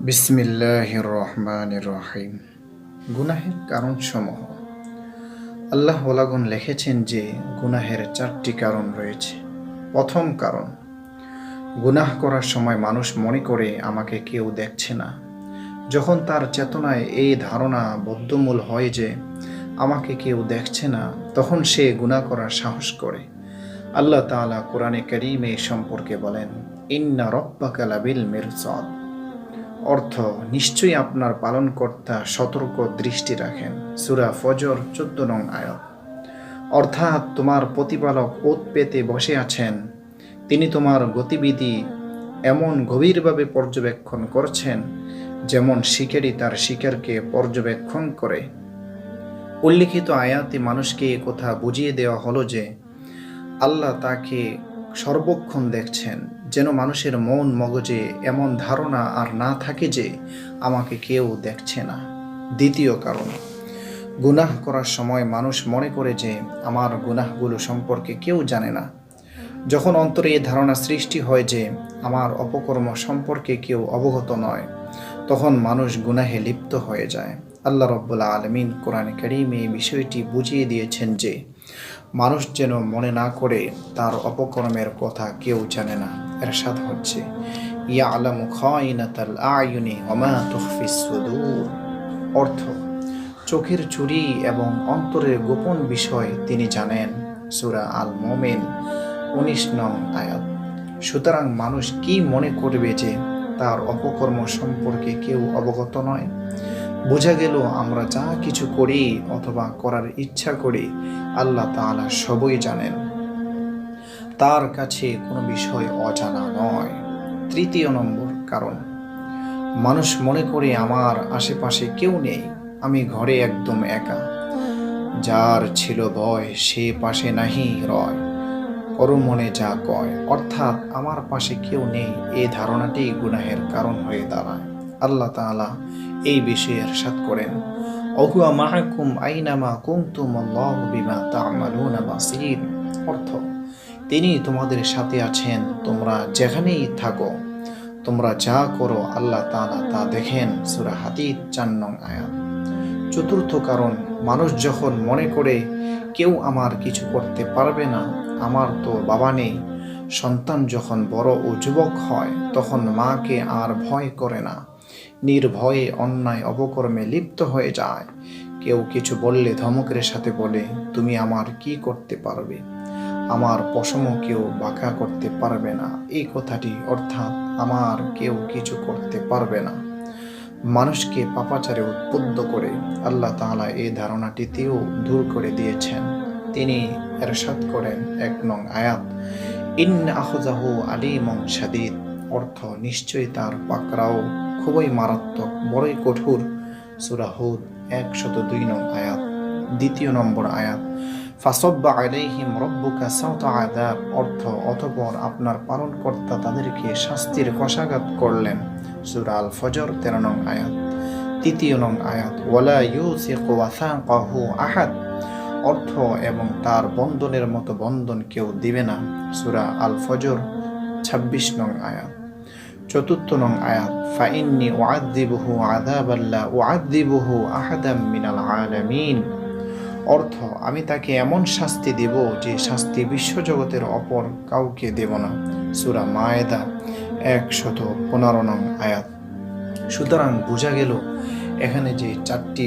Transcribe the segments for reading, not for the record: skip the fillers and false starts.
বিসমিল্লাহির রহমানির রহিম। গুনাহের কারণসমূহ। আল্লাহ ওয়ালাগুন লিখেছেন যে গুনাহের 4টি কারণ রয়েছে। প্রথম কারণ, গুনাহ করার সময় মানুষ মনে করে আমাকে কেউ দেখছে না। যখন তার চেতনায় এই ধারণা বদ্ধমূল হয় যে আমাকে কেউ দেখছে না, তখন সে গুনাহ করার সাহস করে। আল্লাহ তাআলা কোরআনে কারীমে সম্পর্কে বলেন, ইন্না রাব্বাকা লাবিল মিরসাদ। অর্থ, নিশ্চয়ই আপনার পালনকর্তা সতর্ক দৃষ্টি রাখেন। সূরা ফজর 14 নং আয়াত। অর্থাৎ তোমার প্রতিপালক ওত পেতে বসে আছেন। তিনি তোমার গতিবিধি এমন গভীরভাবে পর্যবেক্ষণ করছেন যেমন শিকারী তার শিকারকে পর্যবেক্ষণ করে। উল্লিখিত আয়াতে মানুষকে একথা বুঝিয়ে দেওয়া হলো যে আল্লাহ তাকে সর্বক্ষণ দেখছেন, যেন মানুষের মন মগজে এমন ধারণা আর না থাকে যে আমাকে কেউ দেখছে না। দ্বিতীয় কারণ, গুনাহ করার সময় মানুষ মনে করে যে আমার গুনাহগুলো সম্পর্কে কেউ জানে না। যখন অন্তরে এই ধারণা সৃষ্টি হয় যে আমার অপকর্ম সম্পর্কে কেউ অবগত নয়, তখন মানুষ গুনাহে লিপ্ত হয়ে যায়। আল্লাহ রাব্বুল আলামিন কোরআনে কারীমে এই বিষয়টি বুঝিয়ে দিয়েছেন যে মানুষ যেন মনে না করে তার অপকর্মের কথা কেউ জানে না। ইরশাদ হচ্ছে, ইয়ালামু খাইনাতাল আয়ুনি ওয়া মা তুখফিস সুদূর। অর্থ, চোখের চুরি এবং অন্তরের গোপন বিষয় তিনি জানেন। সূরা আল মুমিন 19 নং আয়াত। সুতরাং মানুষ কি মনে করবে যে তার অপকর্ম সম্পর্কে কেউ অবগত নয়? বোঝা গেল আমরা যা কিছু করি অথবা করার ইচ্ছা করি, আল্লাহ তাআলা সবই জানেন। তার কাছে কোনো বিষয় অজানা নয়। তৃতীয় নম্বর কারণ, মানুষ মনে করে আমার আশেপাশে কেউ নেই, আমি ঘরে একদম একা। যার ছিল ভয় সে পাশে নাহি রয়, করো মনে যা কয়। অর্থাৎ আমার পাশে কেউ নেই, এই ধারণাটি গুনাহের কারণ হয়ে দাঁড়ায়। আল্লাহ তাআলা এই বিষয়ে ইরশাদ করেন, ওহুয়া মাআকুম আইনামা কুনতুম আল্লাহু বিমা তা'মালুনা বাসীর। অর্থ, তিনি তোমাদের সাথে আছেন, তোমরা যেখানেই থাকো, তোমরা যা করো আল্লাহ তাআলা তা দেখেন। সূরা হাদীদ 4 নং আয়াত। চতুর্থ কারণ, মানুষ যখন মনে করে কেউ আমার কিছু করতে পারবে না, আমার তো বাবা নেই। সন্তান যখন বড় ও যুবক হয়, তখন মাকে আর ভয় করে না, নির্ভয়ে অন্যায় অপকর্মে লিপ্ত হয়ে যায়। কেউ কিছু বললে ধমকের সাথে বলে, তুমি আমার কি করতে পারবে? আমার পশমও কেউ বাঁকা করতে পারবে না। এই কথাটি অর্থাৎ আমার কেউ কিছু করতে পারবে না মানুষকে পাপাচারে উদ্বুদ্ধ করে আল্লাহ তাআলা এই ধারণাটিতেও দূর করে দিয়েছেন। তিনি ইরশাদ করেন 1 নং আয়াত, ইন্না আখযাহু আলীমুন শাদীদ। অর্থ, নিশ্চয়ই তার পাকড়াও খুবই মারাত্মক, বড়ই কঠোর। সূরা হুদ 102 নং আয়াত। দ্বিতীয় নম্বর আয়াত, ফাসাব্বা আলাইহিম রাব্বুকা সাওতা আযাব। অর্থ, অতঃপর আপনার পালনকর্তা তাদেরকে শাস্তির কষাঘাত করলেন। সূরা আল ফজর 13 নং আয়াত। তৃতীয় নং আয়াত, ওয়ালা ইউসিকু ওয়াসাকাহু আহাদ। অর্থ, এবং তার বন্ধনের মতো বন্ধন কেউ দিবে না। সূরা আল ফজর 26 নং আয়াত। চতুর্থ নং আয়াত, ফাইন্নী উআযযিবুহু আযাবান লা উআযযিবুহু আহাদাম মিনাল আলামিন। অর্থ, আমি তাকে এমন শাস্তি দেব যে শাস্তি বিশ্বজগতের অপর কাউকে দেব না। সূরা মায়েদা 115 নং আয়াত। সুতরাং বোঝা গেল এখানে যে 4টি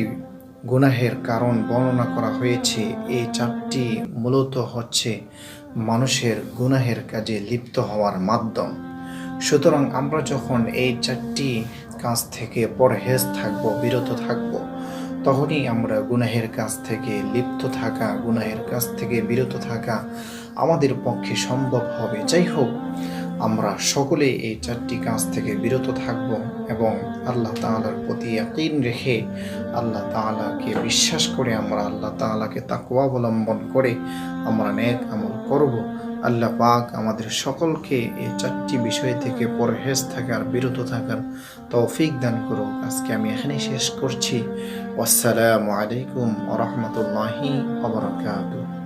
গুনাহের কারণ বর্ণনা করা হয়েছে, এই 4টি মূলত হচ্ছে মানুষের গুনাহের কাজে লিপ্ত হওয়ার মাধ্যম। সুতরাং আমরা যখন এই 4টি কাজ থেকে পরহেজ থাকবো, বিরত থাকবো, তখনই আমরা গুনাহের কাজ থেকে লিপ্ত থাকা, গুনাহের কাজ থেকে বিরত থাকা আমাদের পক্ষে সম্ভব হবে। যাই হোক, আমরা সকলে এই 4টি কাজ থেকে বিরত থাকব এবং আল্লাহ তাআলার প্রতি ইয়াকিন রেখে, আল্লাহ তাআলাকে বিশ্বাস করে, আমরা আল্লাহ তাআলাকে তাকওয়া অবলম্বন করে আমরা নেক আমল করব। আল্লাহ পাক আমাদের সকলকে এই 4টি বিষয় থেকে পরহেজ থাকার, বিরত থাকার তৌফিক দান করুক। আজকে আমি এখানেই শেষ করছি। আসসালামু আলাইকুম ওয়া রাহমাতুল্লাহি ওয়া বারাকাতুহু।